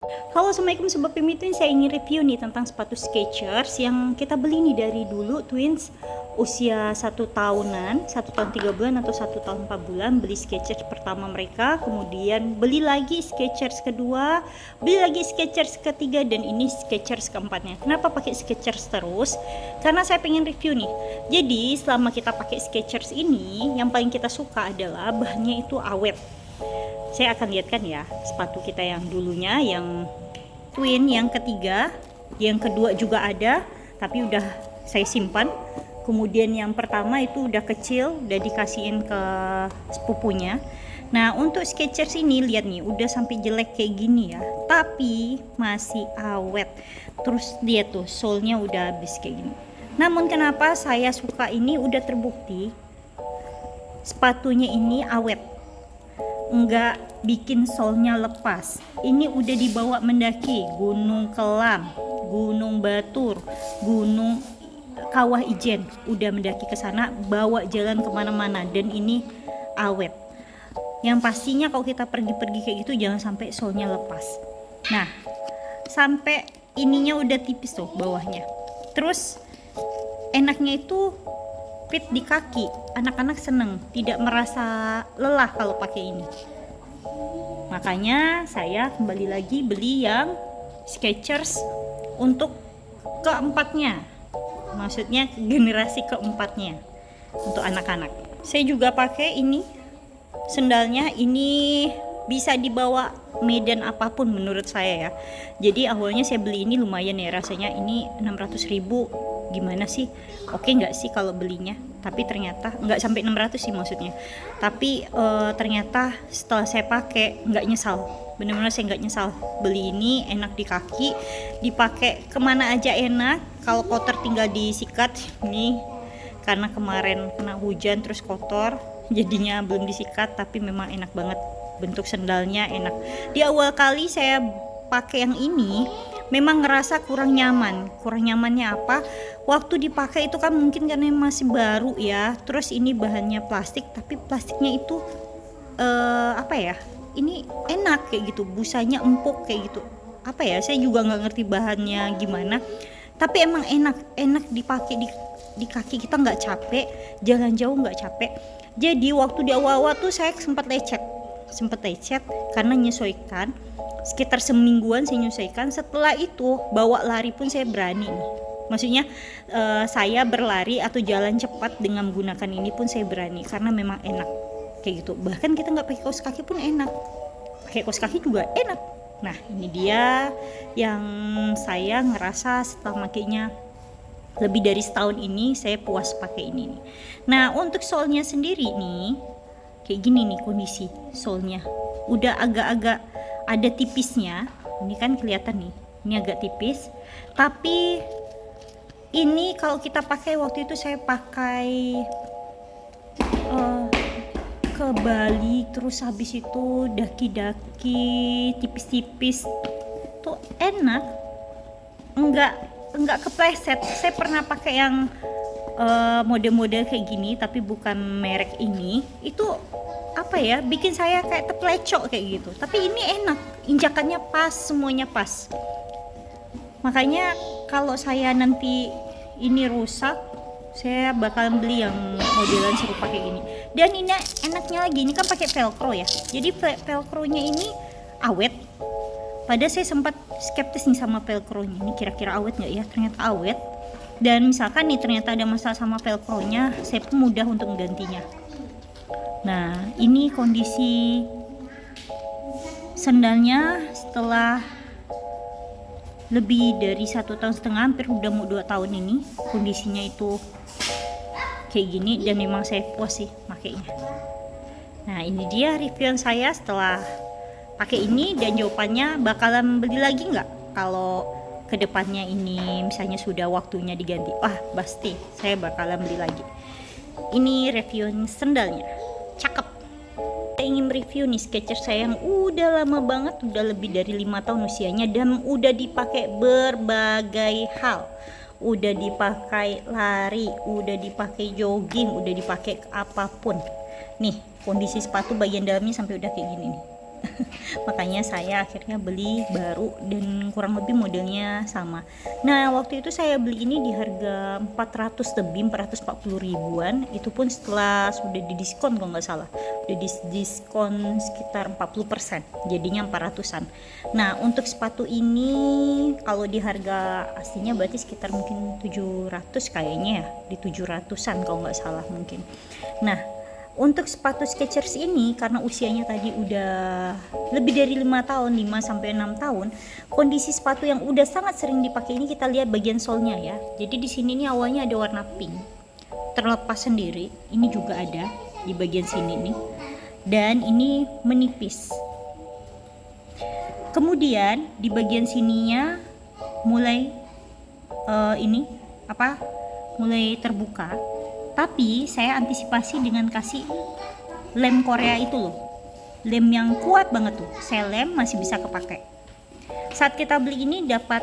Halo, assalamualaikum sobat pemimpin. Saya ingin review nih tentang sepatu Skechers yang kita beli nih dari dulu twins usia 1 tahunan, 1 tahun 3 bulan atau 1 tahun 4 bulan. Beli Skechers pertama mereka, kemudian beli lagi Skechers kedua, beli lagi Skechers ketiga, dan ini Skechers keempatnya. Kenapa pakai Skechers terus? Karena saya pengen review nih. Jadi selama kita pakai Skechers ini, yang paling kita suka adalah bahannya itu awet. Saya akan lihatkan ya sepatu kita yang dulunya, yang twin, yang ketiga, yang kedua juga ada tapi udah saya simpan. Kemudian yang pertama itu udah kecil, udah dikasihin ke sepupunya. Nah untuk Skechers ini lihat nih, udah sampai jelek kayak gini ya, tapi masih awet. Terus lihat tuh solnya udah habis kayak gini. Namun kenapa saya suka ini, udah terbukti sepatunya ini awet, enggak bikin solnya lepas. Ini udah dibawa mendaki Gunung Kelam, Gunung Batur, Gunung Kawah Ijen, udah mendaki ke sana, bawa jalan kemana-mana, dan ini awet. Yang pastinya kalau kita pergi-pergi kayak gitu jangan sampai solnya lepas. Nah sampai ininya udah tipis tuh bawahnya. Terus enaknya itu fit di kaki, anak-anak seneng, tidak merasa lelah kalau pakai ini. Makanya saya kembali lagi beli yang Skechers untuk keempatnya, maksudnya generasi keempatnya untuk anak-anak. Saya juga pakai ini sendalnya, ini bisa dibawa medan apapun menurut saya ya. Jadi awalnya saya beli ini lumayan ya, rasanya ini 600.000, gimana sih, oke nggak sih kalau belinya, tapi ternyata nggak sampai 600 sih maksudnya, tapi ternyata setelah saya pakai nggak nyesal, bener-bener saya nggak nyesal beli ini. Enak di kaki, dipakai kemana aja enak, kalau kotor tinggal disikat ini, karena kemarin kena hujan terus kotor jadinya belum disikat, tapi memang enak banget, bentuk sendalnya enak. Di awal kali saya pakai yang ini memang ngerasa kurang nyaman. Kurang nyamannya apa? Waktu dipakai itu kan mungkin karena masih baru ya, terus ini bahannya plastik, tapi plastiknya itu apa ya, ini enak kayak gitu, busanya empuk kayak gitu. Apa ya, saya juga nggak ngerti bahannya gimana, tapi emang enak dipakai di kaki, kita nggak capek, jalan jauh nggak capek. Jadi waktu di awal-awal tuh saya sempat lecet karena menyesuaikan, sekitar semingguan saya menyesuaikan. Setelah itu bawa lari pun saya berani nih, maksudnya saya berlari atau jalan cepat dengan menggunakan ini pun saya berani, karena memang enak kayak gitu. Bahkan kita nggak pakai kaos kaki pun enak, pakai kaos kaki juga enak. Nah ini dia yang saya ngerasa setelah makainya lebih dari setahun ini, saya puas pakai ini nih. Nah untuk solnya sendiri nih kayak gini nih, kondisi solnya udah agak-agak ada tipisnya, ini kan kelihatan nih, ini agak tipis. Tapi ini kalau kita pakai, waktu itu saya pakai ke Bali, terus habis itu daki-daki tipis-tipis tuh enak, enggak kepleset. Saya pernah pakai yang model-model kayak gini tapi bukan merek ini, itu apa ya, bikin saya kayak terplecok kayak gitu. Tapi ini enak, injakannya pas, semuanya pas. Makanya kalau saya nanti ini rusak, saya bakalan beli yang modelan serupa kayak gini. Dan ini enaknya lagi, ini kan pakai velcro ya, jadi velcronya ini awet. Padahal saya sempat skeptis nih sama velcronya, ini kira-kira awet nggak ya, ternyata awet. Dan misalkan nih ternyata ada masalah sama velcronya, saya pun mudah untuk menggantinya. Nah ini kondisi sendalnya setelah lebih dari 1,5 tahun, hampir udah mau 2 tahun ini, kondisinya itu kayak gini, dan memang saya puas sih makainya. Nah ini dia review saya setelah pakai ini, dan jawabannya bakalan beli lagi nggak kalau kedepannya ini misalnya sudah waktunya diganti. Wah pasti saya bakalan beli lagi. Ini review sendalnya, cakep. Saya ingin review nih Skechers saya yang udah lama banget, udah lebih dari 5 tahun usianya, dan udah dipakai berbagai hal. Udah dipakai lari, udah dipakai jogging, udah dipakai apapun. Nih kondisi sepatu bagian dalamnya sampai udah kayak gini nih. Makanya saya akhirnya beli baru dan kurang lebih modelnya sama. Nah, waktu itu saya beli ini di harga 400 lebih, 440 ribuan. Itu pun setelah sudah didiskon kalau nggak salah. Udah diskon sekitar 40%, jadinya 400-an. Nah, untuk sepatu ini kalau di harga aslinya berarti sekitar mungkin 700 kayaknya ya, di 700-an kalau nggak salah mungkin. Nah, untuk sepatu Skechers ini karena usianya tadi udah lebih dari 5 tahun, 5 sampai 6 tahun, kondisi sepatu yang udah sangat sering dipakai ini kita lihat bagian solnya ya. Jadi di sini nih awalnya ada warna pink. Terlepas sendiri, ini juga ada di bagian sini nih. Dan ini menipis. Kemudian di bagian sininya mulai mulai terbuka. Tapi saya antisipasi dengan kasih lem Korea itu loh, lem yang kuat banget tuh. Saya lem masih bisa kepake. Saat kita beli ini dapat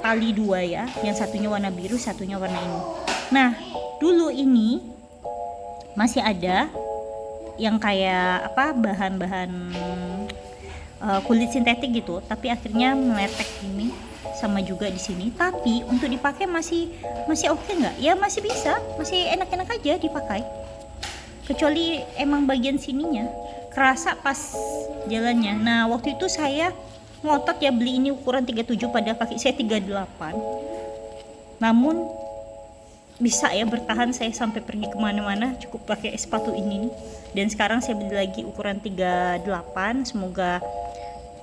tali dua ya, yang satunya warna biru, satunya warna ini. Nah, dulu ini masih ada yang kayak bahan-bahan kulit sintetik gitu, tapi akhirnya meletek ini sama juga di sini. Tapi untuk dipakai masih oke nggak? Ya masih bisa, masih enak-enak aja dipakai. Kecuali emang bagian sininya kerasa pas jalannya. Nah, waktu itu saya ngotot ya beli ini ukuran 37 pada kaki saya 38. Namun bisa ya bertahan saya sampai pergi kemana-mana cukup pakai sepatu ini nih. Dan sekarang saya beli lagi ukuran 38, semoga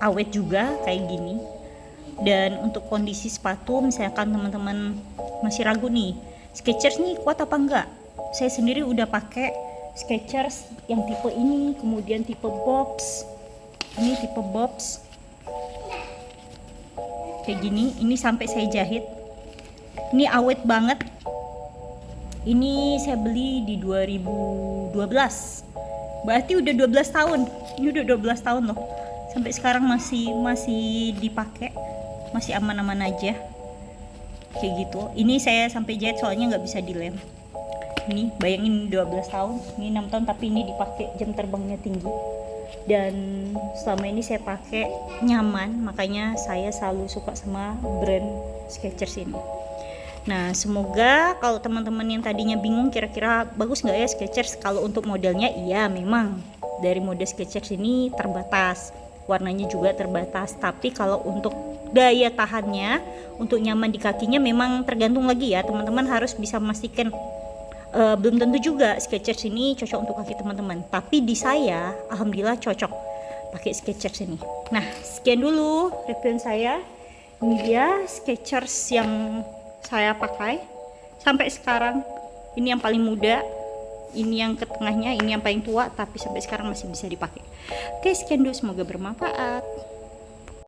awet juga kayak gini. Dan untuk kondisi sepatu, misalkan teman-teman masih ragu nih, Skechers nih kuat apa enggak? Saya sendiri udah pakai Skechers yang tipe ini, kemudian tipe Bobs. Ini tipe Bobs. Kayak gini, ini sampai saya jahit. Ini awet banget. Ini saya beli di 2012. Berarti udah 12 tahun. Ini udah 12 tahun loh. Sampai sekarang masih dipakai. Masih aman-aman aja kayak gitu. Ini saya sampai jahit soalnya nggak bisa dilem. Ini bayangin 12 tahun, ini 6 tahun tapi ini dipakai, jam terbangnya tinggi. Dan selama ini saya pakai nyaman, makanya saya selalu suka sama brand Skechers ini. Nah, semoga kalau teman-teman yang tadinya bingung kira-kira bagus nggak ya Skechers, kalau untuk modelnya iya memang dari model Skechers ini terbatas, warnanya juga terbatas. Tapi kalau untuk daya tahannya, untuk nyaman di kakinya memang tergantung lagi ya, teman-teman harus bisa memastikan. Belum tentu juga Skechers ini cocok untuk kaki teman-teman, tapi di saya alhamdulillah cocok pakai Skechers ini. Nah, sekian dulu review saya. Ini dia Skechers yang saya pakai sampai sekarang. Ini yang paling muda, ini yang ke tengahnya, ini yang paling tua, tapi sampai sekarang masih bisa dipakai. Oke, sekian dulu, semoga bermanfaat.